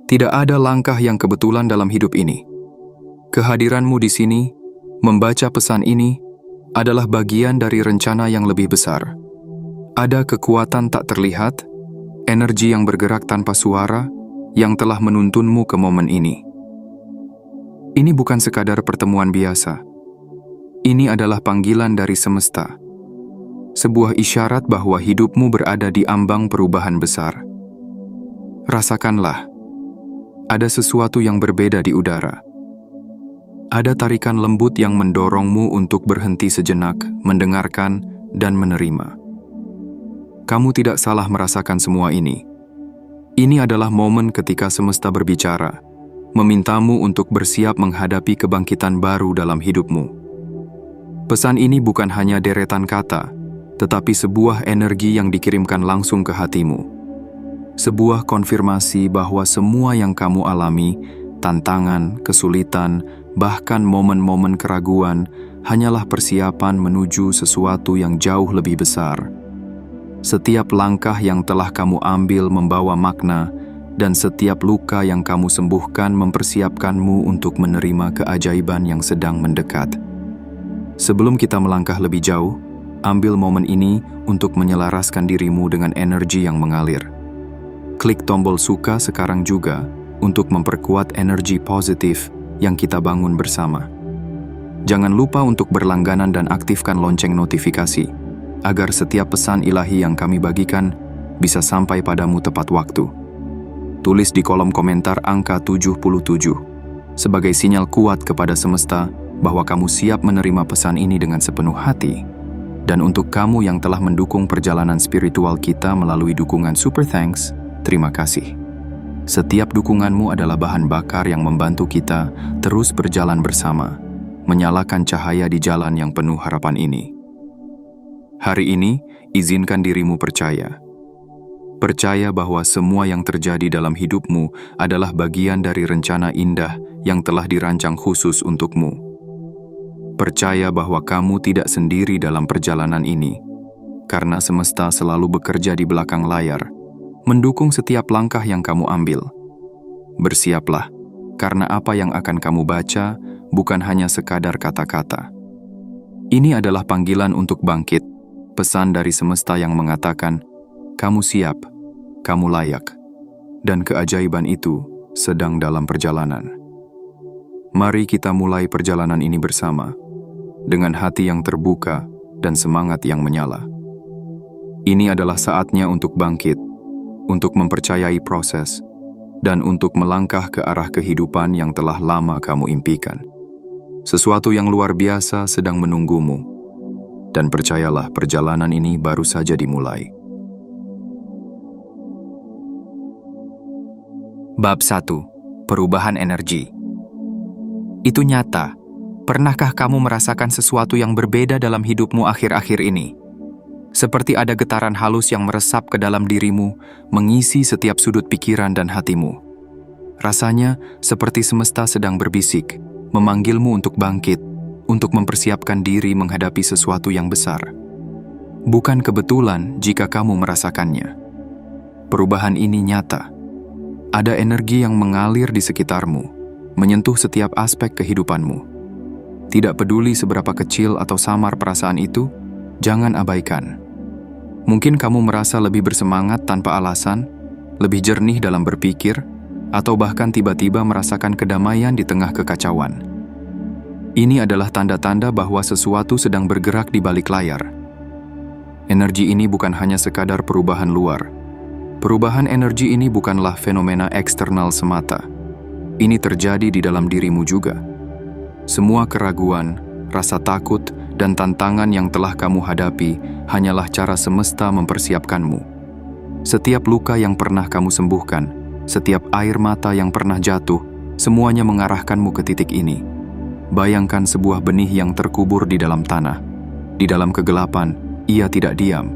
Tidak ada langkah yang kebetulan dalam hidup ini. Kehadiranmu di sini, membaca pesan ini, adalah bagian dari rencana yang lebih besar. Ada kekuatan tak terlihat, energi yang bergerak tanpa suara, yang telah menuntunmu ke momen ini. Ini bukan sekadar pertemuan biasa. Ini adalah panggilan dari semesta. Sebuah isyarat bahwa hidupmu berada di ambang perubahan besar. Rasakanlah. Ada sesuatu yang berbeda di udara. Ada tarikan lembut yang mendorongmu untuk berhenti sejenak, mendengarkan, dan menerima. Kamu tidak salah merasakan semua ini. Ini adalah momen ketika semesta berbicara, memintamu untuk bersiap menghadapi kebangkitan baru dalam hidupmu. Pesan ini bukan hanya deretan kata, tetapi sebuah energi yang dikirimkan langsung ke hatimu. Sebuah konfirmasi bahwa semua yang kamu alami, tantangan, kesulitan, bahkan momen-momen keraguan, hanyalah persiapan menuju sesuatu yang jauh lebih besar. Setiap langkah yang telah kamu ambil membawa makna, dan setiap luka yang kamu sembuhkan mempersiapkanmu untuk menerima keajaiban yang sedang mendekat. Sebelum kita melangkah lebih jauh, ambil momen ini untuk menyelaraskan dirimu dengan energi yang mengalir. Klik tombol suka sekarang juga untuk memperkuat energi positif yang kita bangun bersama. Jangan lupa untuk berlangganan dan aktifkan lonceng notifikasi, agar setiap pesan ilahi yang kami bagikan bisa sampai padamu tepat waktu. Tulis di kolom komentar angka 77 sebagai sinyal kuat kepada semesta bahwa kamu siap menerima pesan ini dengan sepenuh hati. Dan untuk kamu yang telah mendukung perjalanan spiritual kita melalui dukungan Super Thanks, terima kasih. Setiap dukunganmu adalah bahan bakar yang membantu kita terus berjalan bersama, menyalakan cahaya di jalan yang penuh harapan ini. Hari ini, izinkan dirimu percaya. Percaya bahwa semua yang terjadi dalam hidupmu adalah bagian dari rencana indah yang telah dirancang khusus untukmu. Percaya bahwa kamu tidak sendiri dalam perjalanan ini, karena semesta selalu bekerja di belakang layar, mendukung setiap langkah yang kamu ambil. Bersiaplah, karena apa yang akan kamu baca bukan hanya sekadar kata-kata. Ini adalah panggilan untuk bangkit, pesan dari semesta yang mengatakan, kamu siap, kamu layak, dan keajaiban itu sedang dalam perjalanan. Mari kita mulai perjalanan ini bersama, dengan hati yang terbuka dan semangat yang menyala. Ini adalah saatnya untuk bangkit, untuk mempercayai proses, dan untuk melangkah ke arah kehidupan yang telah lama kamu impikan. Sesuatu yang luar biasa sedang menunggumu, dan percayalah perjalanan ini baru saja dimulai. Bab 1. Perubahan energi. Itu nyata. Pernahkah kamu merasakan sesuatu yang berbeda dalam hidupmu akhir-akhir ini? Seperti ada getaran halus yang meresap ke dalam dirimu, mengisi setiap sudut pikiran dan hatimu. Rasanya seperti semesta sedang berbisik, memanggilmu untuk bangkit, untuk mempersiapkan diri menghadapi sesuatu yang besar. Bukan kebetulan jika kamu merasakannya. Perubahan ini nyata. Ada energi yang mengalir di sekitarmu, menyentuh setiap aspek kehidupanmu. Tidak peduli seberapa kecil atau samar perasaan itu, jangan abaikan. Mungkin kamu merasa lebih bersemangat tanpa alasan, lebih jernih dalam berpikir, atau bahkan tiba-tiba merasakan kedamaian di tengah kekacauan. Ini adalah tanda-tanda bahwa sesuatu sedang bergerak di balik layar. Energi ini bukan hanya sekadar perubahan luar. Perubahan energi ini bukanlah fenomena eksternal semata. Ini terjadi di dalam dirimu juga. Semua keraguan, rasa takut, dan tantangan yang telah kamu hadapi hanyalah cara semesta mempersiapkanmu. Setiap luka yang pernah kamu sembuhkan, setiap air mata yang pernah jatuh, semuanya mengarahkanmu ke titik ini. Bayangkan sebuah benih yang terkubur di dalam tanah. Di dalam kegelapan, ia tidak diam.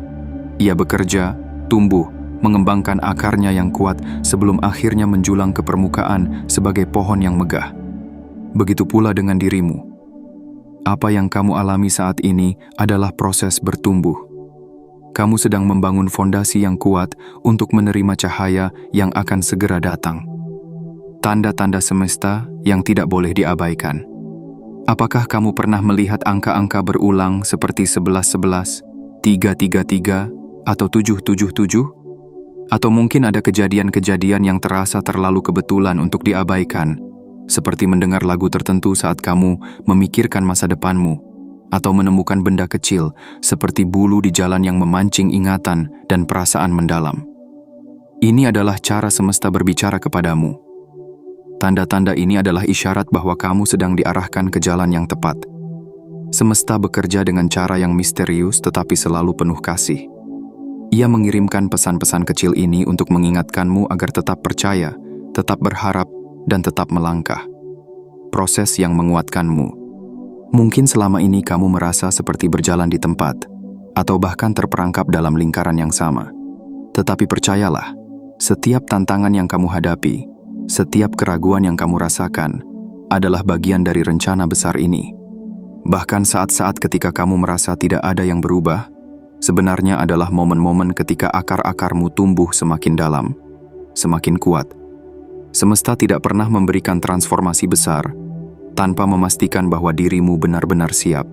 Ia bekerja, tumbuh, mengembangkan akarnya yang kuat sebelum akhirnya menjulang ke permukaan sebagai pohon yang megah. Begitu pula dengan dirimu. Apa yang kamu alami saat ini adalah proses bertumbuh. Kamu sedang membangun fondasi yang kuat untuk menerima cahaya yang akan segera datang. tanda-tanda semesta yang tidak boleh diabaikan. Apakah kamu pernah melihat angka-angka berulang seperti 1111, 333, atau 777? Atau mungkin ada kejadian-kejadian yang terasa terlalu kebetulan untuk diabaikan, seperti mendengar lagu tertentu saat kamu memikirkan masa depanmu, atau menemukan benda kecil seperti bulu di jalan yang memancing ingatan dan perasaan mendalam. Ini adalah cara semesta berbicara kepadamu. Tanda-tanda ini adalah isyarat bahwa kamu sedang diarahkan ke jalan yang tepat. Semesta bekerja dengan cara yang misterius tetapi selalu penuh kasih. Ia mengirimkan pesan-pesan kecil ini untuk mengingatkanmu agar tetap percaya, tetap berharap, dan tetap melangkah. Proses yang menguatkanmu. Mungkin selama ini kamu merasa seperti berjalan di tempat, atau bahkan terperangkap dalam lingkaran yang sama. Tetapi percayalah, setiap tantangan yang kamu hadapi, setiap keraguan yang kamu rasakan, adalah bagian dari rencana besar ini. Bahkan saat-saat ketika kamu merasa tidak ada yang berubah, sebenarnya adalah momen-momen ketika akar-akarmu tumbuh semakin dalam, semakin kuat. Semesta tidak pernah memberikan transformasi besar tanpa memastikan bahwa dirimu benar-benar siap.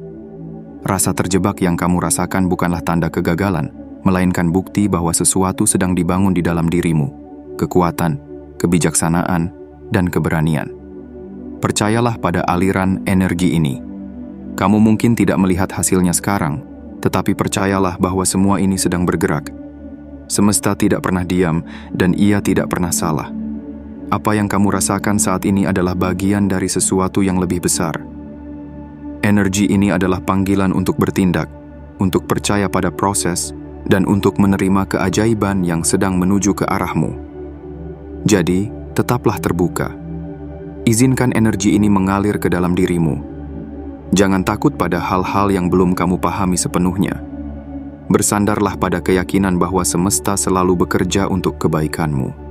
Rasa terjebak yang kamu rasakan bukanlah tanda kegagalan, melainkan bukti bahwa sesuatu sedang dibangun di dalam dirimu. Kekuatan, kebijaksanaan, dan keberanian. Percayalah pada aliran energi ini. Kamu mungkin tidak melihat hasilnya sekarang, tetapi percayalah bahwa semua ini sedang bergerak. Semesta tidak pernah diam, dan ia tidak pernah salah. Apa yang kamu rasakan saat ini adalah bagian dari sesuatu yang lebih besar. Energi ini adalah panggilan untuk bertindak, untuk percaya pada proses, dan untuk menerima keajaiban yang sedang menuju ke arahmu. Jadi, tetaplah terbuka. Izinkan energi ini mengalir ke dalam dirimu. Jangan takut pada hal-hal yang belum kamu pahami sepenuhnya. Bersandarlah pada keyakinan bahwa semesta selalu bekerja untuk kebaikanmu.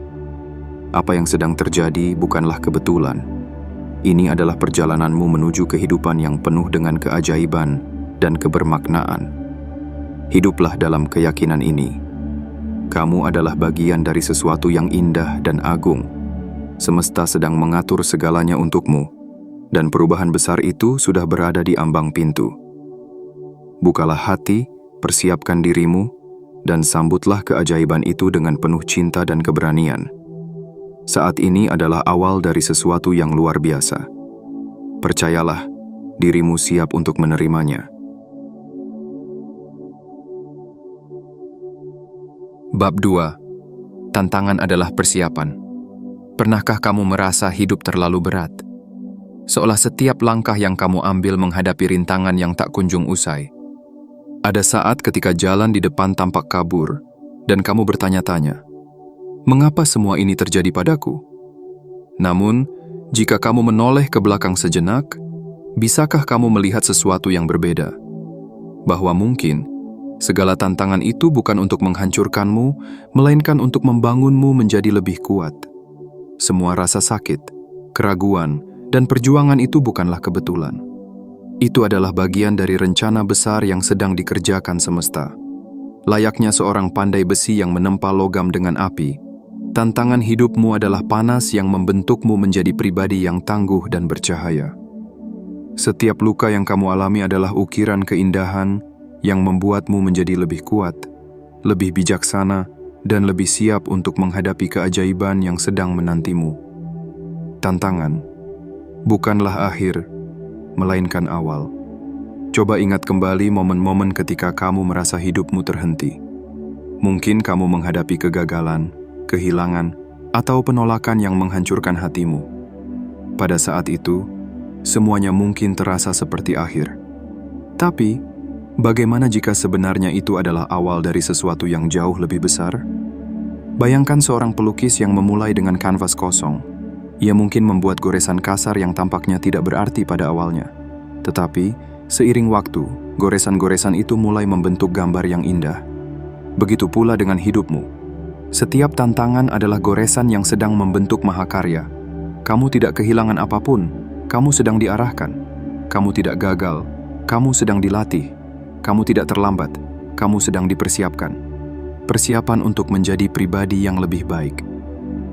Apa yang sedang terjadi bukanlah kebetulan. Ini adalah perjalananmu menuju kehidupan yang penuh dengan keajaiban dan kebermaknaan. Hiduplah dalam keyakinan ini. Kamu adalah bagian dari sesuatu yang indah dan agung. Semesta sedang mengatur segalanya untukmu, dan perubahan besar itu sudah berada di ambang pintu. Bukalah hati, persiapkan dirimu, dan sambutlah keajaiban itu dengan penuh cinta dan keberanian. Saat ini adalah awal dari sesuatu yang luar biasa. Percayalah, dirimu siap untuk menerimanya. Bab 2. Tantangan adalah persiapan. Pernahkah kamu merasa hidup terlalu berat? Seolah setiap langkah yang kamu ambil menghadapi rintangan yang tak kunjung usai. Ada saat ketika jalan di depan tampak kabur, dan kamu bertanya-tanya, "Mengapa semua ini terjadi padaku?" Namun, jika kamu menoleh ke belakang sejenak, bisakah kamu melihat sesuatu yang berbeda? Bahwa mungkin segala tantangan itu bukan untuk menghancurkanmu, melainkan untuk membangunmu menjadi lebih kuat. Semua rasa sakit, keraguan, dan perjuangan itu bukanlah kebetulan. Itu adalah bagian dari rencana besar yang sedang dikerjakan semesta. Layaknya seorang pandai besi yang menempa logam dengan api, tantangan hidupmu adalah panas yang membentukmu menjadi pribadi yang tangguh dan bercahaya. Setiap luka yang kamu alami adalah ukiran keindahan yang membuatmu menjadi lebih kuat, lebih bijaksana, dan lebih siap untuk menghadapi keajaiban yang sedang menantimu. Tantangan bukanlah akhir, melainkan awal. Coba ingat kembali momen-momen ketika kamu merasa hidupmu terhenti. Mungkin kamu menghadapi kegagalan, kehilangan, atau penolakan yang menghancurkan hatimu. Pada saat itu, semuanya mungkin terasa seperti akhir. Tapi, bagaimana jika sebenarnya itu adalah awal dari sesuatu yang jauh lebih besar? Bayangkan seorang pelukis yang memulai dengan kanvas kosong. Ia mungkin membuat goresan kasar yang tampaknya tidak berarti pada awalnya. Tetapi, seiring waktu, goresan-goresan itu mulai membentuk gambar yang indah. Begitu pula dengan hidupmu. Setiap tantangan adalah goresan yang sedang membentuk mahakarya. Kamu tidak kehilangan apapun, kamu sedang diarahkan. Kamu tidak gagal, kamu sedang dilatih. Kamu tidak terlambat, kamu sedang dipersiapkan. Persiapan untuk menjadi pribadi yang lebih baik.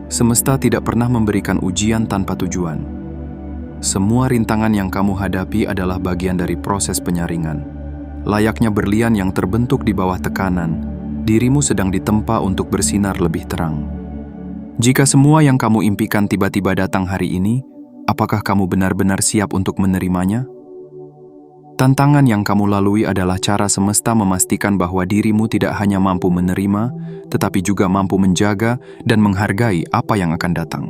Semesta tidak pernah memberikan ujian tanpa tujuan. Semua rintangan yang kamu hadapi adalah bagian dari proses penyaringan. Layaknya berlian yang terbentuk di bawah tekanan, dirimu sedang ditempa untuk bersinar lebih terang. Jika semua yang kamu impikan tiba-tiba datang hari ini, apakah kamu benar-benar siap untuk menerimanya? Tantangan yang kamu lalui adalah cara semesta memastikan bahwa dirimu tidak hanya mampu menerima, tetapi juga mampu menjaga dan menghargai apa yang akan datang.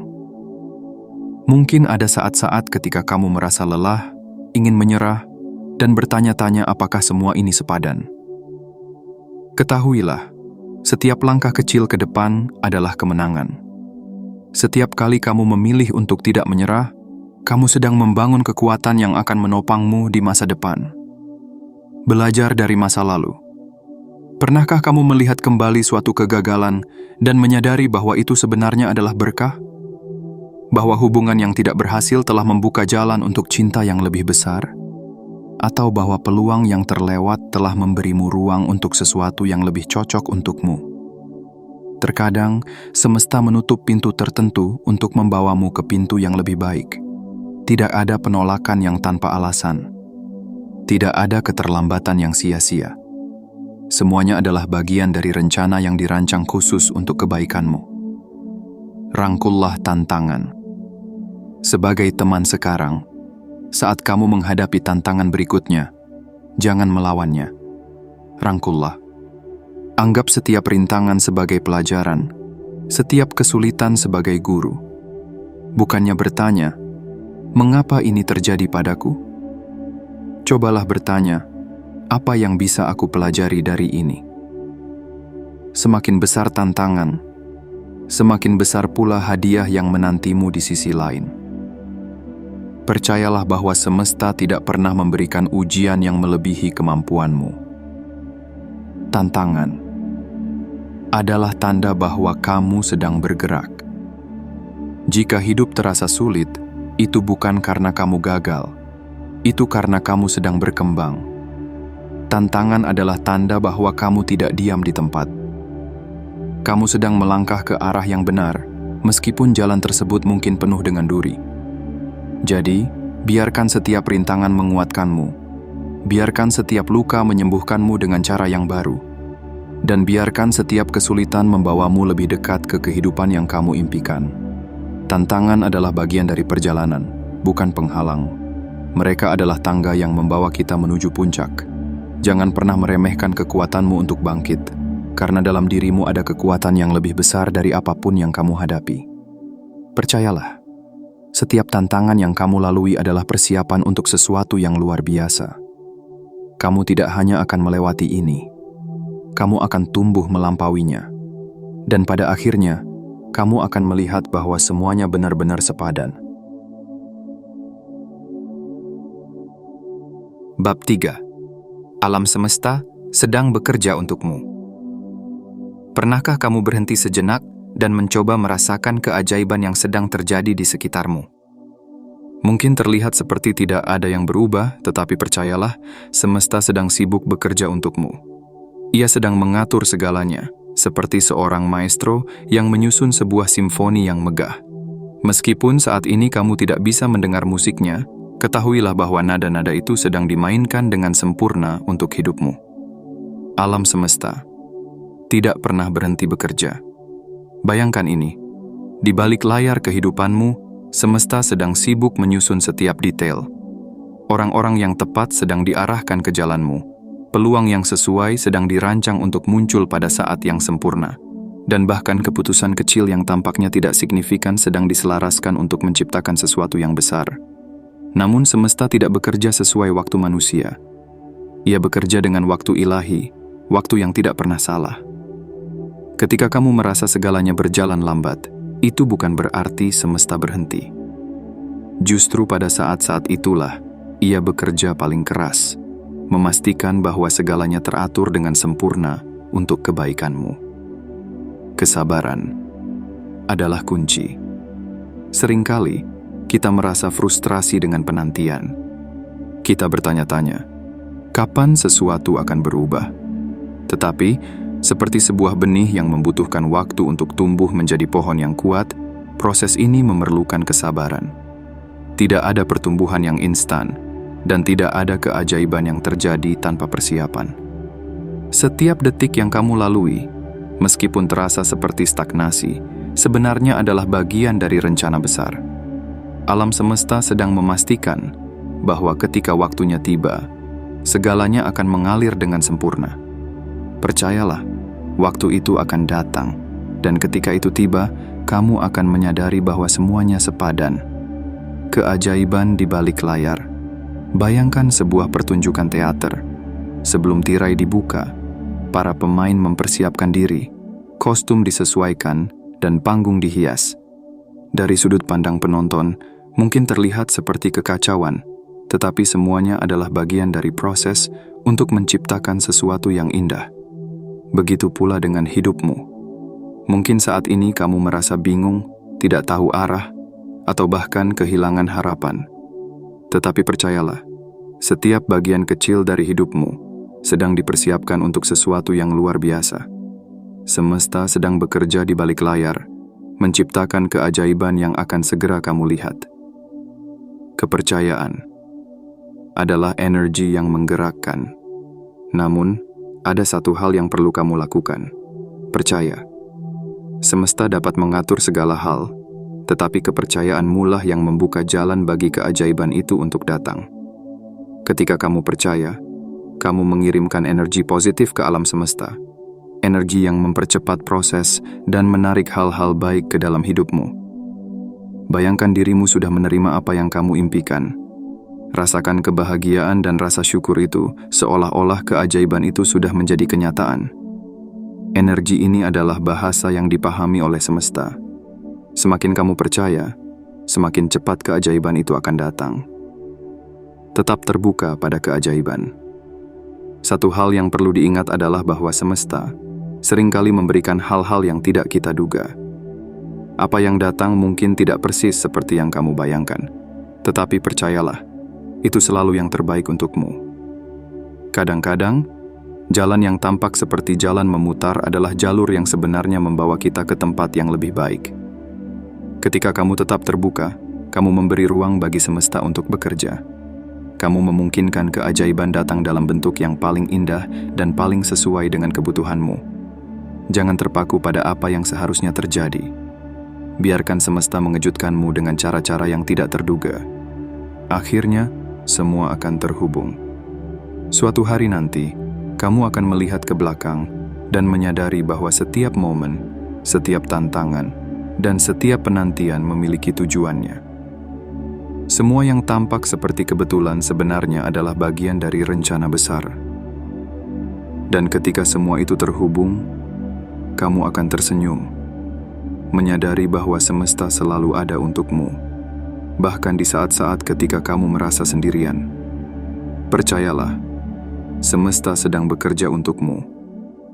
Mungkin ada saat-saat ketika kamu merasa lelah, ingin menyerah, dan bertanya-tanya apakah semua ini sepadan. Ketahuilah, setiap langkah kecil ke depan adalah kemenangan. Setiap kali kamu memilih untuk tidak menyerah, kamu sedang membangun kekuatan yang akan menopangmu di masa depan. Belajar dari masa lalu. Pernahkah kamu melihat kembali suatu kegagalan dan menyadari bahwa itu sebenarnya adalah berkah? Bahwa hubungan yang tidak berhasil telah membuka jalan untuk cinta yang lebih besar? Atau bahwa peluang yang terlewat telah memberimu ruang untuk sesuatu yang lebih cocok untukmu? Terkadang, semesta menutup pintu tertentu untuk membawamu ke pintu yang lebih baik. Tidak ada penolakan yang tanpa alasan. Tidak ada keterlambatan yang sia-sia. Semuanya adalah bagian dari rencana yang dirancang khusus untuk kebaikanmu. Rangkullah tantangan. Sebagai teman sekarang, saat kamu menghadapi tantangan berikutnya, jangan melawannya. Rangkullah. Anggap setiap rintangan sebagai pelajaran, setiap kesulitan sebagai guru. Bukannya bertanya, mengapa ini terjadi padaku? Cobalah bertanya, apa yang bisa aku pelajari dari ini? Semakin besar tantangan, semakin besar pula hadiah yang menantimu di sisi lain. Percayalah bahwa semesta tidak pernah memberikan ujian yang melebihi kemampuanmu. Tantangan adalah tanda bahwa kamu sedang bergerak. Jika hidup terasa sulit, itu bukan karena kamu gagal, itu karena kamu sedang berkembang. Tantangan adalah tanda bahwa kamu tidak diam di tempat. Kamu sedang melangkah ke arah yang benar, meskipun jalan tersebut mungkin penuh dengan duri. Jadi, biarkan setiap rintangan menguatkanmu. Biarkan setiap luka menyembuhkanmu dengan cara yang baru. Dan biarkan setiap kesulitan membawamu lebih dekat ke kehidupan yang kamu impikan. Tantangan adalah bagian dari perjalanan, bukan penghalang. Mereka adalah tangga yang membawa kita menuju puncak. Jangan pernah meremehkan kekuatanmu untuk bangkit, karena dalam dirimu ada kekuatan yang lebih besar dari apapun yang kamu hadapi. Percayalah, setiap tantangan yang kamu lalui adalah persiapan untuk sesuatu yang luar biasa. Kamu tidak hanya akan melewati ini, kamu akan tumbuh melampauinya. Dan pada akhirnya, kamu akan melihat bahwa semuanya benar-benar sepadan. Bab 3. Alam semesta sedang bekerja untukmu. Pernahkah kamu berhenti sejenak dan mencoba merasakan keajaiban yang sedang terjadi di sekitarmu? Mungkin terlihat seperti tidak ada yang berubah, tetapi percayalah, semesta sedang sibuk bekerja untukmu. Ia sedang mengatur segalanya, seperti seorang maestro yang menyusun sebuah simfoni yang megah. Meskipun saat ini kamu tidak bisa mendengar musiknya, ketahuilah bahwa nada-nada itu sedang dimainkan dengan sempurna untuk hidupmu. Alam semesta tidak pernah berhenti bekerja. Bayangkan ini, di balik layar kehidupanmu, semesta sedang sibuk menyusun setiap detail. Orang-orang yang tepat sedang diarahkan ke jalanmu. Peluang yang sesuai sedang dirancang untuk muncul pada saat yang sempurna. Dan bahkan keputusan kecil yang tampaknya tidak signifikan sedang diselaraskan untuk menciptakan sesuatu yang besar. Namun semesta tidak bekerja sesuai waktu manusia. Ia bekerja dengan waktu ilahi, waktu yang tidak pernah salah. Ketika kamu merasa segalanya berjalan lambat, itu bukan berarti semesta berhenti. Justru pada saat-saat itulah, ia bekerja paling keras, memastikan bahwa segalanya teratur dengan sempurna untuk kebaikanmu. Kesabaran adalah kunci. Seringkali, kita merasa frustrasi dengan penantian. Kita bertanya-tanya, kapan sesuatu akan berubah? Tetapi, seperti sebuah benih yang membutuhkan waktu untuk tumbuh menjadi pohon yang kuat, Proses ini memerlukan kesabaran. Tidak ada pertumbuhan yang instan, dan tidak ada keajaiban yang terjadi tanpa persiapan. Setiap detik yang kamu lalui, meskipun terasa seperti stagnasi, sebenarnya adalah bagian dari rencana besar. Alam semesta sedang memastikan bahwa ketika waktunya tiba, segalanya akan mengalir dengan sempurna. Percayalah, waktu itu akan datang, dan ketika itu tiba, kamu akan menyadari bahwa semuanya sepadan. Keajaiban di balik layar. Bayangkan sebuah pertunjukan teater. Sebelum tirai dibuka, para pemain mempersiapkan diri, kostum disesuaikan, dan panggung dihias. Dari sudut pandang penonton, mungkin terlihat seperti kekacauan, tetapi semuanya adalah bagian dari proses untuk menciptakan sesuatu yang indah. Begitu pula dengan hidupmu. Mungkin saat ini kamu merasa bingung, tidak tahu arah, atau bahkan kehilangan harapan. Tetapi percayalah, setiap bagian kecil dari hidupmu sedang dipersiapkan untuk sesuatu yang luar biasa. Semesta sedang bekerja di balik layar, menciptakan keajaiban yang akan segera kamu lihat. Kepercayaan adalah energi yang menggerakkan. Namun, ada satu hal yang perlu kamu lakukan. Percaya. Semesta dapat mengatur segala hal, tetapi kepercayaanmu lah yang membuka jalan bagi keajaiban itu untuk datang. Ketika kamu percaya, kamu mengirimkan energi positif ke alam semesta, energi yang mempercepat proses dan menarik hal-hal baik ke dalam hidupmu. Bayangkan dirimu sudah menerima apa yang kamu impikan. Rasakan kebahagiaan dan rasa syukur itu, seolah-olah keajaiban itu sudah menjadi kenyataan. Energi ini adalah bahasa yang dipahami oleh semesta. Semakin kamu percaya, semakin cepat keajaiban itu akan datang. Tetap terbuka pada keajaiban. Satu hal yang perlu diingat adalah bahwa semesta seringkali memberikan hal-hal yang tidak kita duga. Apa yang datang mungkin tidak persis seperti yang kamu bayangkan, tetapi percayalah, itu selalu yang terbaik untukmu. Kadang-kadang, jalan yang tampak seperti jalan memutar adalah jalur yang sebenarnya membawa kita ke tempat yang lebih baik. Ketika kamu tetap terbuka, kamu memberi ruang bagi semesta untuk bekerja. Kamu memungkinkan keajaiban datang dalam bentuk yang paling indah dan paling sesuai dengan kebutuhanmu. Jangan terpaku pada apa yang seharusnya terjadi. Biarkan semesta mengejutkanmu dengan cara-cara yang tidak terduga. Akhirnya, semua akan terhubung. Suatu hari nanti, kamu akan melihat ke belakang dan menyadari bahwa setiap momen, setiap tantangan, dan setiap penantian memiliki tujuannya. Semua yang tampak seperti kebetulan sebenarnya adalah bagian dari rencana besar. Dan ketika semua itu terhubung, kamu akan tersenyum, menyadari bahwa semesta selalu ada untukmu, bahkan di saat-saat ketika kamu merasa sendirian. Percayalah, semesta sedang bekerja untukmu,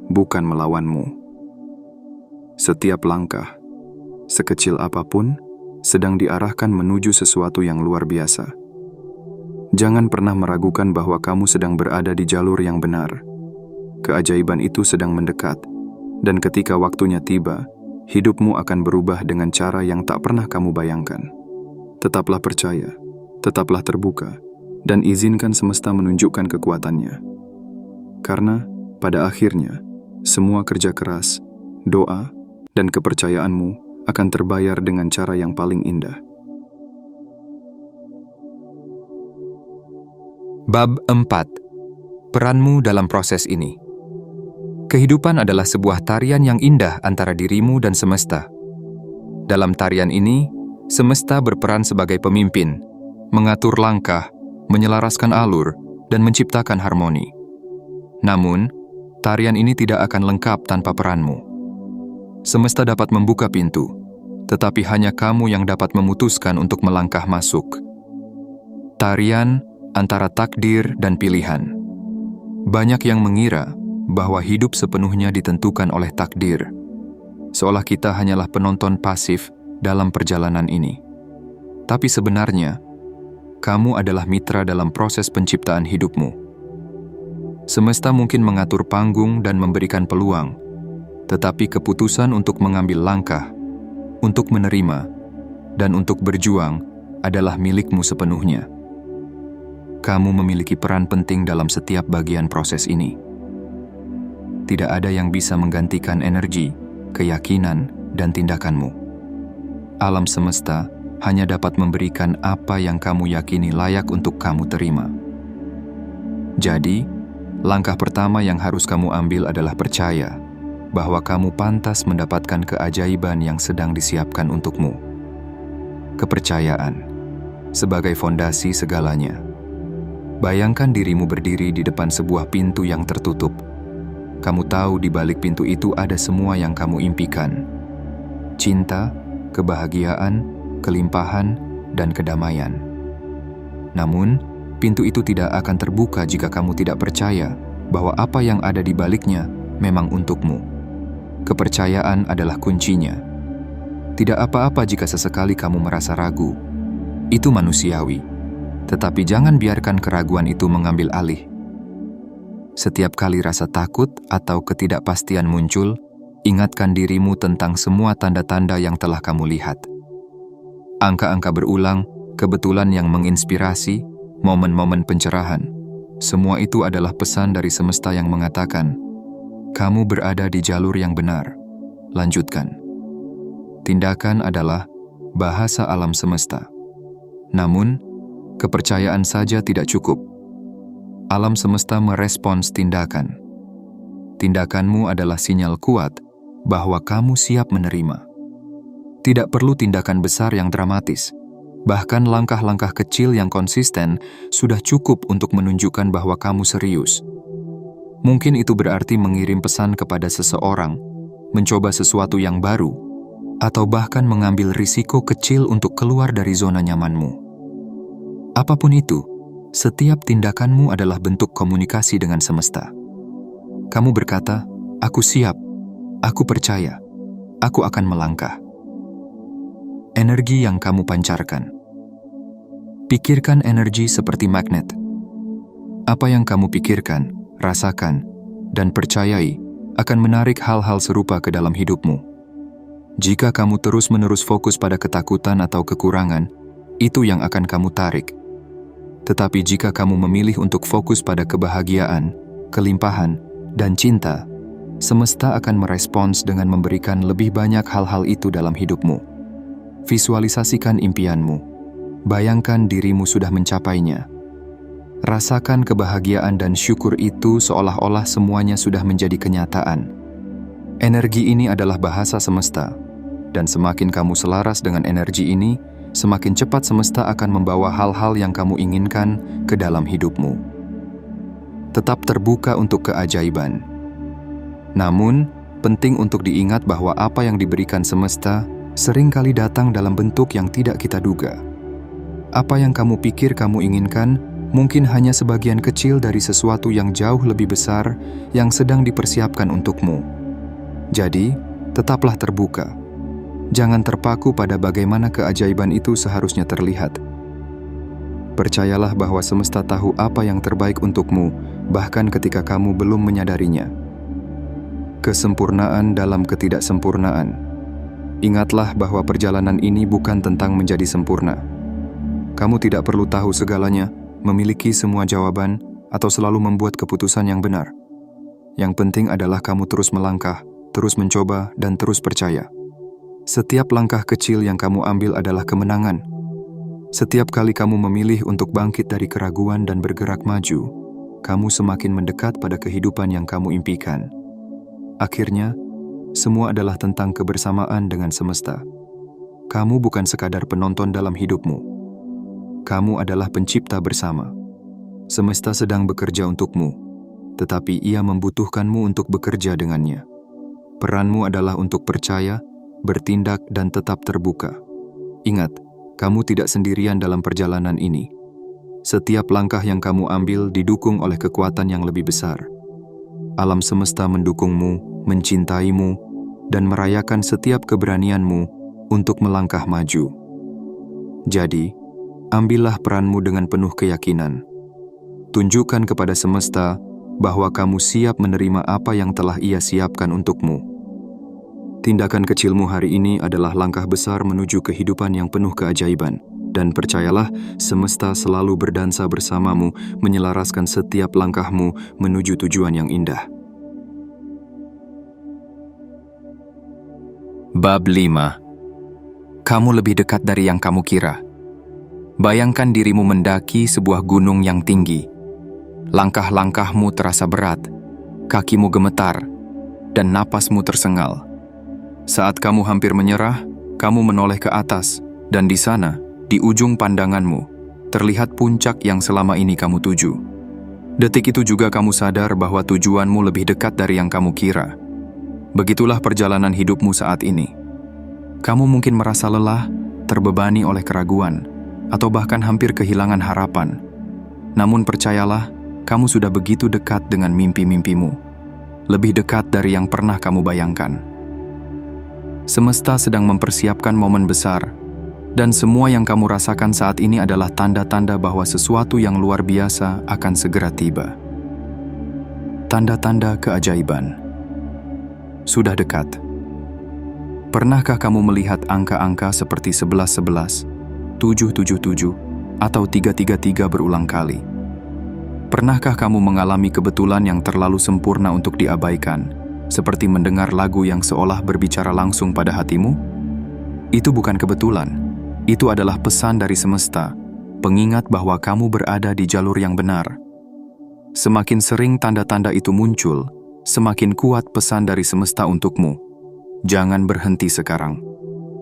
bukan melawanmu. Setiap langkah, sekecil apapun, sedang diarahkan menuju sesuatu yang luar biasa. Jangan pernah meragukan bahwa kamu sedang berada di jalur yang benar. Keajaiban itu sedang mendekat, dan ketika waktunya tiba, hidupmu akan berubah dengan cara yang tak pernah kamu bayangkan. Tetaplah percaya, tetaplah terbuka, dan izinkan semesta menunjukkan kekuatannya. Karena, pada akhirnya, semua kerja keras, doa, dan kepercayaanmu akan terbayar dengan cara yang paling indah. Bab 4. Peranmu dalam proses ini. Kehidupan adalah sebuah tarian yang indah antara dirimu dan semesta. Dalam tarian ini, semesta berperan sebagai pemimpin, mengatur langkah, menyelaraskan alur, dan menciptakan harmoni. Namun, tarian ini tidak akan lengkap tanpa peranmu. Semesta dapat membuka pintu, tetapi hanya kamu yang dapat memutuskan untuk melangkah masuk. Tarian antara takdir dan pilihan. Banyak yang mengira bahwa hidup sepenuhnya ditentukan oleh takdir, seolah kita hanyalah penonton pasif dalam perjalanan ini. Tapi sebenarnya, kamu adalah mitra dalam proses penciptaan hidupmu. Semesta mungkin mengatur panggung dan memberikan peluang, tetapi keputusan untuk mengambil langkah, untuk menerima, dan untuk berjuang adalah milikmu sepenuhnya. Kamu memiliki peran penting dalam setiap bagian proses ini. Tidak ada yang bisa menggantikan energi, keyakinan, dan tindakanmu. Alam semesta hanya dapat memberikan apa yang kamu yakini layak untuk kamu terima. Jadi, langkah pertama yang harus kamu ambil adalah percaya bahwa kamu pantas mendapatkan keajaiban yang sedang disiapkan untukmu. Kepercayaan sebagai fondasi segalanya. Bayangkan dirimu berdiri di depan sebuah pintu yang tertutup. Kamu tahu di balik pintu itu ada semua yang kamu impikan. Cinta, kebahagiaan, kelimpahan, dan kedamaian. Namun, pintu itu tidak akan terbuka jika kamu tidak percaya bahwa apa yang ada di baliknya memang untukmu. Kepercayaan adalah kuncinya. Tidak apa-apa jika sesekali kamu merasa ragu. Itu manusiawi. Tetapi jangan biarkan keraguan itu mengambil alih. Setiap kali rasa takut atau ketidakpastian muncul, ingatkan dirimu tentang semua tanda-tanda yang telah kamu lihat. Angka-angka berulang, kebetulan yang menginspirasi, momen-momen pencerahan. Semua itu adalah pesan dari semesta yang mengatakan, kamu berada di jalur yang benar. Lanjutkan. Tindakan adalah bahasa alam semesta. Namun, kepercayaan saja tidak cukup. Alam semesta merespons tindakan. Tindakanmu adalah sinyal kuat bahwa kamu siap menerima. Tidak perlu tindakan besar yang dramatis. Bahkan langkah-langkah kecil yang konsisten sudah cukup untuk menunjukkan bahwa kamu serius. Mungkin itu berarti mengirim pesan kepada seseorang, mencoba sesuatu yang baru, atau bahkan mengambil risiko kecil untuk keluar dari zona nyamanmu. Apapun itu, setiap tindakanmu adalah bentuk komunikasi dengan semesta. Kamu berkata, aku siap, aku percaya, aku akan melangkah. Energi yang kamu pancarkan. Pikirkan energi seperti magnet. Apa yang kamu pikirkan, rasakan, dan percayai akan menarik hal-hal serupa ke dalam hidupmu. Jika kamu terus-menerus fokus pada ketakutan atau kekurangan, itu yang akan kamu tarik. Tetapi jika kamu memilih untuk fokus pada kebahagiaan, kelimpahan, dan cinta, semesta akan merespons dengan memberikan lebih banyak hal-hal itu dalam hidupmu. Visualisasikan impianmu. Bayangkan dirimu sudah mencapainya. Rasakan kebahagiaan dan syukur itu seolah-olah semuanya sudah menjadi kenyataan. Energi ini adalah bahasa semesta, dan semakin kamu selaras dengan energi ini, semakin cepat semesta akan membawa hal-hal yang kamu inginkan ke dalam hidupmu. Tetap terbuka untuk keajaiban. Namun, penting untuk diingat bahwa apa yang diberikan semesta seringkali datang dalam bentuk yang tidak kita duga. Apa yang kamu pikir kamu inginkan mungkin hanya sebagian kecil dari sesuatu yang jauh lebih besar yang sedang dipersiapkan untukmu. Jadi, tetaplah terbuka. Jangan terpaku pada bagaimana keajaiban itu seharusnya terlihat. Percayalah bahwa semesta tahu apa yang terbaik untukmu, bahkan ketika kamu belum menyadarinya. Kesempurnaan dalam ketidaksempurnaan. Ingatlah bahwa perjalanan ini bukan tentang menjadi sempurna. Kamu tidak perlu tahu segalanya, memiliki semua jawaban, atau selalu membuat keputusan yang benar. Yang penting adalah kamu terus melangkah, terus mencoba, dan terus percaya. Setiap langkah kecil yang kamu ambil adalah kemenangan. Setiap kali kamu memilih untuk bangkit dari keraguan dan bergerak maju, kamu semakin mendekat pada kehidupan yang kamu impikan. Akhirnya, semua adalah tentang kebersamaan dengan semesta. Kamu bukan sekadar penonton dalam hidupmu. Kamu adalah pencipta bersama. Semesta sedang bekerja untukmu, tetapi ia membutuhkanmu untuk bekerja dengannya. Peranmu adalah untuk percaya, bertindak, dan tetap terbuka. Ingat, kamu tidak sendirian dalam perjalanan ini. Setiap langkah yang kamu ambil didukung oleh kekuatan yang lebih besar. Alam semesta mendukungmu, mencintaimu, dan merayakan setiap keberanianmu untuk melangkah maju. Jadi, ambillah peranmu dengan penuh keyakinan. Tunjukkan kepada semesta bahwa kamu siap menerima apa yang telah ia siapkan untukmu. Tindakan kecilmu hari ini adalah langkah besar menuju kehidupan yang penuh keajaiban. Dan percayalah, semesta selalu berdansa bersamamu, menyelaraskan setiap langkahmu menuju tujuan yang indah. Bab 5. Kamu lebih dekat dari yang kamu kira. Bayangkan dirimu mendaki sebuah gunung yang tinggi. Langkah-langkahmu terasa berat, kakimu gemetar, dan napasmu tersengal. Saat kamu hampir menyerah, kamu menoleh ke atas, dan di sana, di ujung pandanganmu, terlihat puncak yang selama ini kamu tuju. Detik itu juga kamu sadar bahwa tujuanmu lebih dekat dari yang kamu kira. Begitulah perjalanan hidupmu saat ini. Kamu mungkin merasa lelah, terbebani oleh keraguan, atau bahkan hampir kehilangan harapan. Namun percayalah, kamu sudah begitu dekat dengan mimpi-mimpimu. Lebih dekat dari yang pernah kamu bayangkan. Semesta sedang mempersiapkan momen besar, dan semua yang kamu rasakan saat ini adalah tanda-tanda bahwa sesuatu yang luar biasa akan segera tiba. Tanda-tanda keajaiban sudah dekat. Pernahkah kamu melihat angka-angka seperti 1111, 777, atau 333 berulang kali? Pernahkah kamu mengalami kebetulan yang terlalu sempurna untuk diabaikan, seperti mendengar lagu yang seolah berbicara langsung pada hatimu? Itu bukan kebetulan. Itu adalah pesan dari semesta, pengingat bahwa kamu berada di jalur yang benar. Semakin sering tanda-tanda itu muncul, semakin kuat pesan dari semesta untukmu. Jangan berhenti sekarang.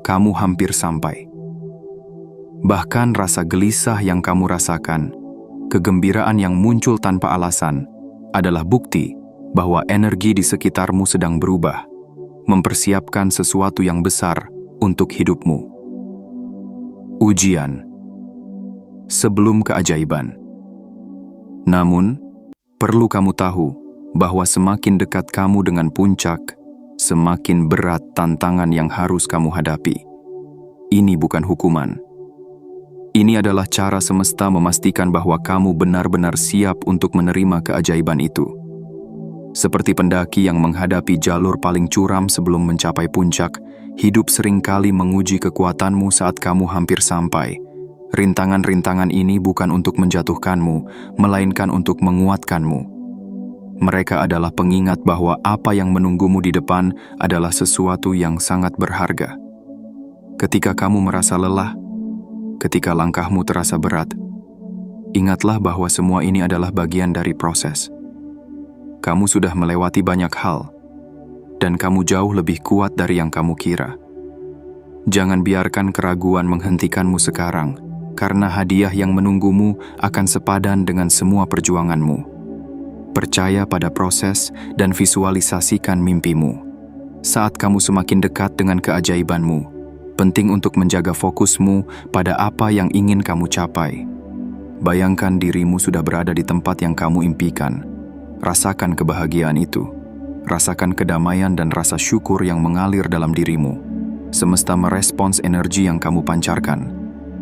Kamu hampir sampai. Bahkan rasa gelisah yang kamu rasakan, kegembiraan yang muncul tanpa alasan, adalah bukti bahwa energi di sekitarmu sedang berubah, mempersiapkan sesuatu yang besar untuk hidupmu. Ujian sebelum keajaiban. Namun, perlu kamu tahu bahwa semakin dekat kamu dengan puncak, semakin berat tantangan yang harus kamu hadapi. Ini bukan hukuman. Ini adalah cara semesta memastikan bahwa kamu benar-benar siap untuk menerima keajaiban itu. Seperti pendaki yang menghadapi jalur paling curam sebelum mencapai puncak, hidup seringkali menguji kekuatanmu saat kamu hampir sampai. Rintangan-rintangan ini bukan untuk menjatuhkanmu, melainkan untuk menguatkanmu. Mereka adalah pengingat bahwa apa yang menunggumu di depan adalah sesuatu yang sangat berharga. Ketika kamu merasa lelah, ketika langkahmu terasa berat, ingatlah bahwa semua ini adalah bagian dari proses. Kamu sudah melewati banyak hal, dan kamu jauh lebih kuat dari yang kamu kira. Jangan biarkan keraguan menghentikanmu sekarang, karena hadiah yang menunggumu akan sepadan dengan semua perjuanganmu. Percaya pada proses dan visualisasikan mimpimu. Saat kamu semakin dekat dengan keajaibanmu, penting untuk menjaga fokusmu pada apa yang ingin kamu capai. Bayangkan dirimu sudah berada di tempat yang kamu impikan. Rasakan kebahagiaan itu. Rasakan kedamaian dan rasa syukur yang mengalir dalam dirimu. Semesta merespons energi yang kamu pancarkan.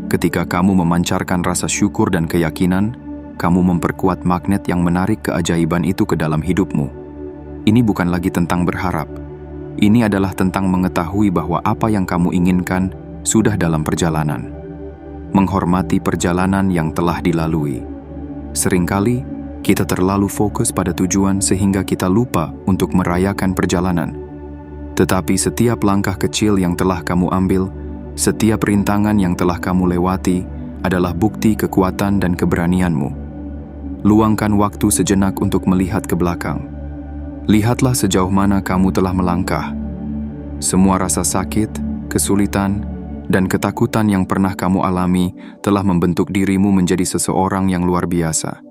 Ketika kamu memancarkan rasa syukur dan keyakinan, kamu memperkuat magnet yang menarik keajaiban itu ke dalam hidupmu. Ini bukan lagi tentang berharap. Ini adalah tentang mengetahui bahwa apa yang kamu inginkan sudah dalam perjalanan. Menghormati perjalanan yang telah dilalui. Seringkali, kita terlalu fokus pada tujuan sehingga kita lupa untuk merayakan perjalanan. Tetapi setiap langkah kecil yang telah kamu ambil, setiap rintangan yang telah kamu lewati, adalah bukti kekuatan dan keberanianmu. Luangkan waktu sejenak untuk melihat ke belakang. Lihatlah sejauh mana kamu telah melangkah. Semua rasa sakit, kesulitan, dan ketakutan yang pernah kamu alami telah membentuk dirimu menjadi seseorang yang luar biasa.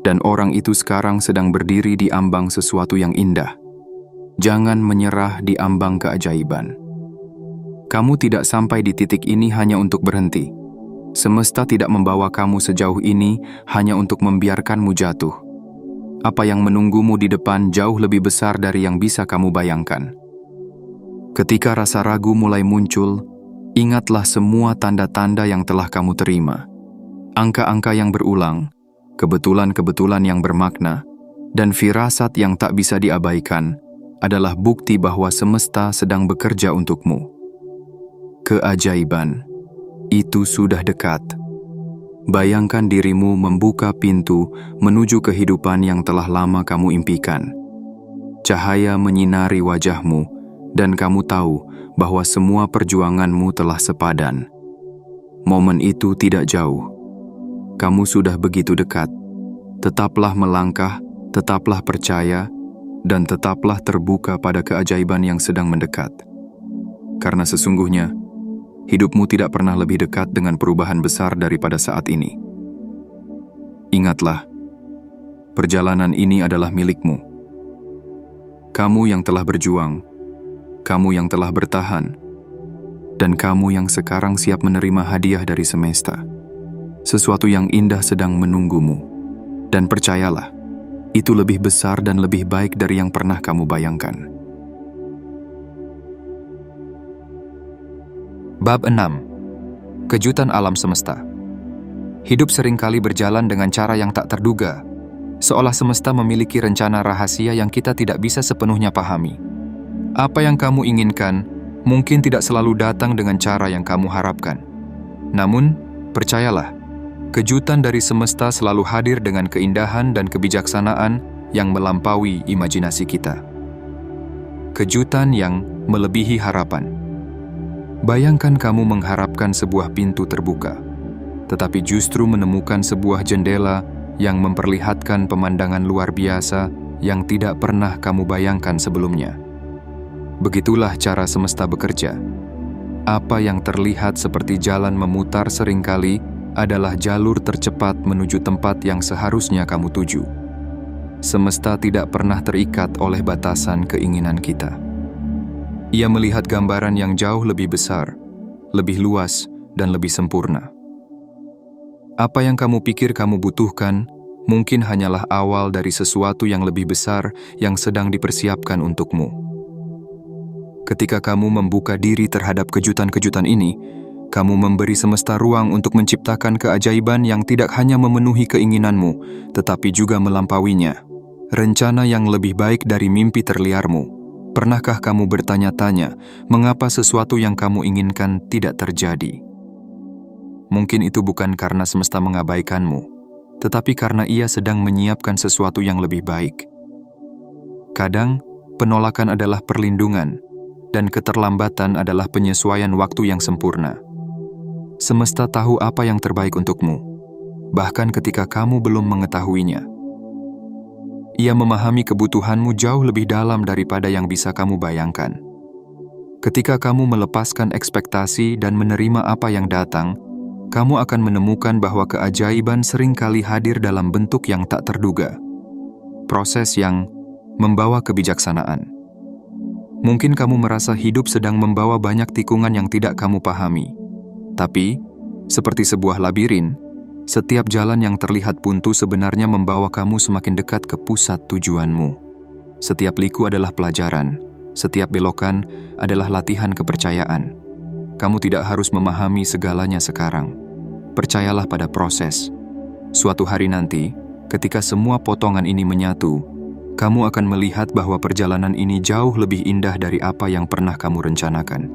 Dan orang itu sekarang sedang berdiri di ambang sesuatu yang indah. Jangan menyerah di ambang keajaiban. Kamu tidak sampai di titik ini hanya untuk berhenti. Semesta tidak membawa kamu sejauh ini hanya untuk membiarkanmu jatuh. Apa yang menunggumu di depan jauh lebih besar dari yang bisa kamu bayangkan. Ketika rasa ragu mulai muncul, ingatlah semua tanda-tanda yang telah kamu terima. Angka-angka yang berulang, kebetulan-kebetulan yang bermakna, dan firasat yang tak bisa diabaikan adalah bukti bahwa semesta sedang bekerja untukmu. Keajaiban itu sudah dekat. Bayangkan dirimu membuka pintu menuju kehidupan yang telah lama kamu impikan. Cahaya menyinari wajahmu, dan kamu tahu bahwa semua perjuanganmu telah sepadan. Momen itu tidak jauh. Kamu sudah begitu dekat. Tetaplah melangkah, tetaplah percaya, dan tetaplah terbuka pada keajaiban yang sedang mendekat. Karena sesungguhnya, hidupmu tidak pernah lebih dekat dengan perubahan besar daripada saat ini. Ingatlah, perjalanan ini adalah milikmu. Kamu yang telah berjuang, kamu yang telah bertahan, dan kamu yang sekarang siap menerima hadiah dari semesta. Sesuatu yang indah sedang menunggumu. Dan percayalah, itu lebih besar dan lebih baik dari yang pernah kamu bayangkan. Bab 6. Kejutan alam semesta. Hidup seringkali berjalan dengan cara yang tak terduga, seolah semesta memiliki rencana rahasia yang kita tidak bisa sepenuhnya pahami. Apa yang kamu inginkan mungkin tidak selalu datang dengan cara yang kamu harapkan. Namun, percayalah, kejutan dari semesta selalu hadir dengan keindahan dan kebijaksanaan yang melampaui imajinasi kita. Kejutan yang melebihi harapan. Bayangkan kamu mengharapkan sebuah pintu terbuka, tetapi justru menemukan sebuah jendela yang memperlihatkan pemandangan luar biasa yang tidak pernah kamu bayangkan sebelumnya. Begitulah cara semesta bekerja. Apa yang terlihat seperti jalan memutar seringkali adalah jalur tercepat menuju tempat yang seharusnya kamu tuju. Semesta tidak pernah terikat oleh batasan keinginan kita. Ia melihat gambaran yang jauh lebih besar, lebih luas, dan lebih sempurna. Apa yang kamu pikir kamu butuhkan mungkin hanyalah awal dari sesuatu yang lebih besar yang sedang dipersiapkan untukmu. Ketika kamu membuka diri terhadap kejutan-kejutan ini, kamu memberi semesta ruang untuk menciptakan keajaiban yang tidak hanya memenuhi keinginanmu, tetapi juga melampauinya. Rencana yang lebih baik dari mimpi terliarmu. Pernahkah kamu bertanya-tanya, mengapa sesuatu yang kamu inginkan tidak terjadi? Mungkin itu bukan karena semesta mengabaikanmu, tetapi karena ia sedang menyiapkan sesuatu yang lebih baik. Kadang, penolakan adalah perlindungan, dan keterlambatan adalah penyesuaian waktu yang sempurna. Semesta tahu apa yang terbaik untukmu, bahkan ketika kamu belum mengetahuinya. Ia memahami kebutuhanmu jauh lebih dalam daripada yang bisa kamu bayangkan. Ketika kamu melepaskan ekspektasi dan menerima apa yang datang, kamu akan menemukan bahwa keajaiban seringkali hadir dalam bentuk yang tak terduga. Proses yang membawa kebijaksanaan. Mungkin kamu merasa hidup sedang membawa banyak tikungan yang tidak kamu pahami. Tapi, seperti sebuah labirin, setiap jalan yang terlihat buntu sebenarnya membawa kamu semakin dekat ke pusat tujuanmu. Setiap liku adalah pelajaran, setiap belokan adalah latihan kepercayaan. Kamu tidak harus memahami segalanya sekarang. Percayalah pada proses. Suatu hari nanti, ketika semua potongan ini menyatu, kamu akan melihat bahwa perjalanan ini jauh lebih indah dari apa yang pernah kamu rencanakan.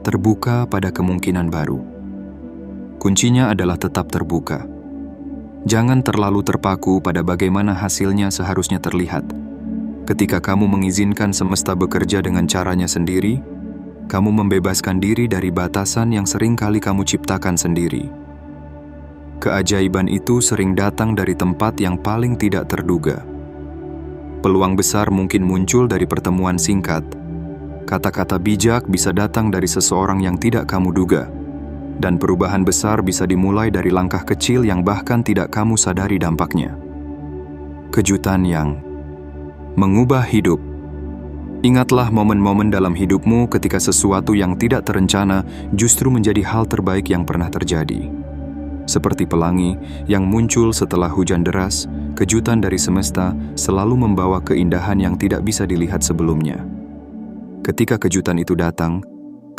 Terbuka pada kemungkinan baru. Kuncinya adalah tetap terbuka. Jangan terlalu terpaku pada bagaimana hasilnya seharusnya terlihat. Ketika kamu mengizinkan semesta bekerja dengan caranya sendiri, kamu membebaskan diri dari batasan yang sering kali kamu ciptakan sendiri. Keajaiban itu sering datang dari tempat yang paling tidak terduga. Peluang besar mungkin muncul dari pertemuan singkat. Kata-kata bijak bisa datang dari seseorang yang tidak kamu duga. Dan perubahan besar bisa dimulai dari langkah kecil yang bahkan tidak kamu sadari dampaknya. Kejutan yang mengubah hidup. Ingatlah momen-momen dalam hidupmu ketika sesuatu yang tidak terencana justru menjadi hal terbaik yang pernah terjadi. Seperti pelangi yang muncul setelah hujan deras, kejutan dari semesta selalu membawa keindahan yang tidak bisa dilihat sebelumnya. Ketika kejutan itu datang,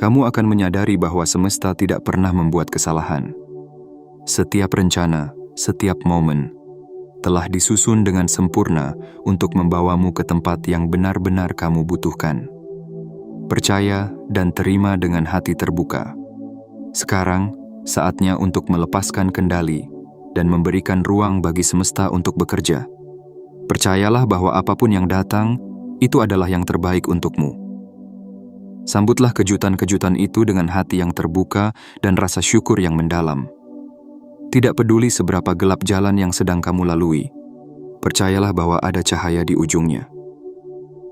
kamu akan menyadari bahwa semesta tidak pernah membuat kesalahan. Setiap rencana, setiap momen, telah disusun dengan sempurna untuk membawamu ke tempat yang benar-benar kamu butuhkan. Percaya dan terima dengan hati terbuka. Sekarang, saatnya untuk melepaskan kendali dan memberikan ruang bagi semesta untuk bekerja. Percayalah bahwa apapun yang datang, itu adalah yang terbaik untukmu. Sambutlah kejutan-kejutan itu dengan hati yang terbuka dan rasa syukur yang mendalam. Tidak peduli seberapa gelap jalan yang sedang kamu lalui, percayalah bahwa ada cahaya di ujungnya.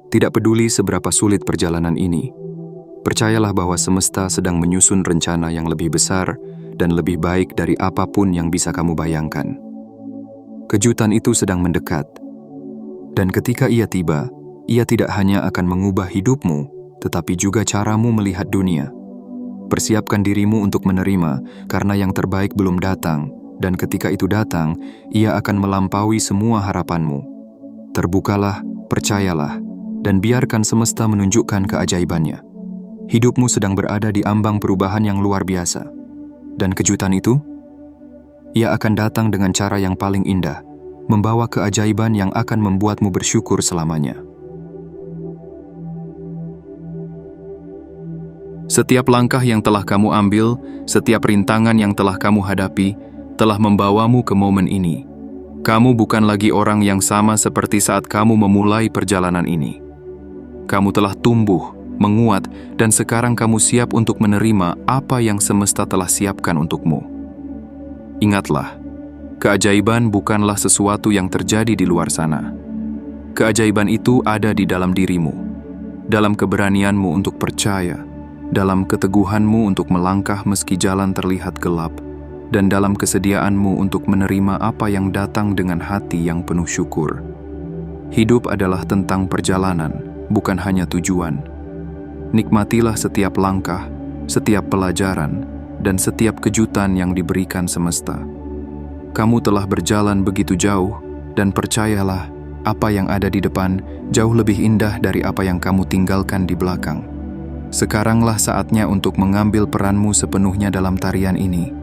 Tidak peduli seberapa sulit perjalanan ini, percayalah bahwa semesta sedang menyusun rencana yang lebih besar dan lebih baik dari apapun yang bisa kamu bayangkan. Kejutan itu sedang mendekat, dan ketika ia tiba, ia tidak hanya akan mengubah hidupmu, tetapi juga caramu melihat dunia. Persiapkan dirimu untuk menerima, karena yang terbaik belum datang, dan ketika itu datang, ia akan melampaui semua harapanmu. Terbukalah, percayalah, dan biarkan semesta menunjukkan keajaibannya. Hidupmu sedang berada di ambang perubahan yang luar biasa. Dan kejutan itu, ia akan datang dengan cara yang paling indah, membawa keajaiban yang akan membuatmu bersyukur selamanya. Setiap langkah yang telah kamu ambil, setiap rintangan yang telah kamu hadapi, telah membawamu ke momen ini. Kamu bukan lagi orang yang sama seperti saat kamu memulai perjalanan ini. Kamu telah tumbuh, menguat, dan sekarang kamu siap untuk menerima apa yang semesta telah siapkan untukmu. Ingatlah, keajaiban bukanlah sesuatu yang terjadi di luar sana. Keajaiban itu ada di dalam dirimu, dalam keberanianmu untuk percaya, dalam keteguhanmu untuk melangkah meski jalan terlihat gelap, dan dalam kesediaanmu untuk menerima apa yang datang dengan hati yang penuh syukur. Hidup adalah tentang perjalanan, bukan hanya tujuan. Nikmatilah setiap langkah, setiap pelajaran, dan setiap kejutan yang diberikan semesta. Kamu telah berjalan begitu jauh, dan percayalah, apa yang ada di depan jauh lebih indah dari apa yang kamu tinggalkan di belakang. Sekaranglah saatnya untuk mengambil peranmu sepenuhnya dalam tarian ini.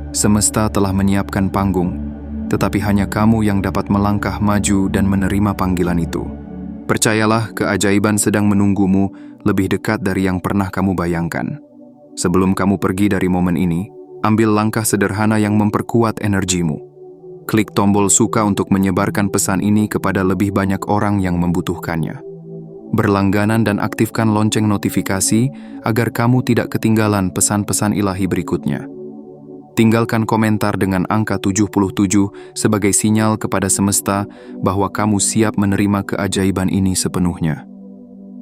Semesta telah menyiapkan panggung, tetapi hanya kamu yang dapat melangkah maju dan menerima panggilan itu. Percayalah, keajaiban sedang menunggumu lebih dekat dari yang pernah kamu bayangkan. Sebelum kamu pergi dari momen ini, ambil langkah sederhana yang memperkuat energimu. Klik tombol suka untuk menyebarkan pesan ini kepada lebih banyak orang yang membutuhkannya. Berlangganan dan aktifkan lonceng notifikasi agar kamu tidak ketinggalan pesan-pesan ilahi berikutnya. Tinggalkan komentar dengan angka 77 sebagai sinyal kepada semesta bahwa kamu siap menerima keajaiban ini sepenuhnya.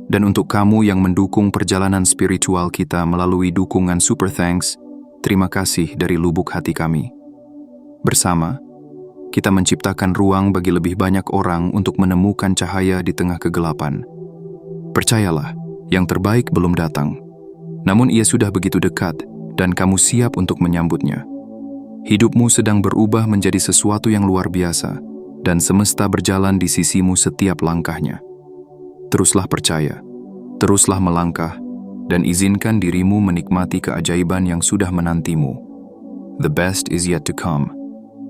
Dan untuk kamu yang mendukung perjalanan spiritual kita melalui dukungan Super Thanks, terima kasih dari lubuk hati kami. Bersama, kita menciptakan ruang bagi lebih banyak orang untuk menemukan cahaya di tengah kegelapan. Percayalah, yang terbaik belum datang. Namun ia sudah begitu dekat, dan kamu siap untuk menyambutnya. Hidupmu sedang berubah menjadi sesuatu yang luar biasa, dan semesta berjalan di sisimu setiap langkahnya. Teruslah percaya, teruslah melangkah, dan izinkan dirimu menikmati keajaiban yang sudah menantimu. The best is yet to come,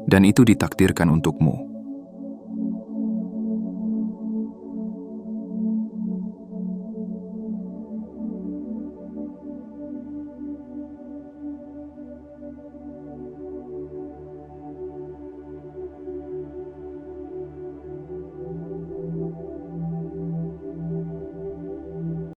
dan itu ditakdirkan untukmu.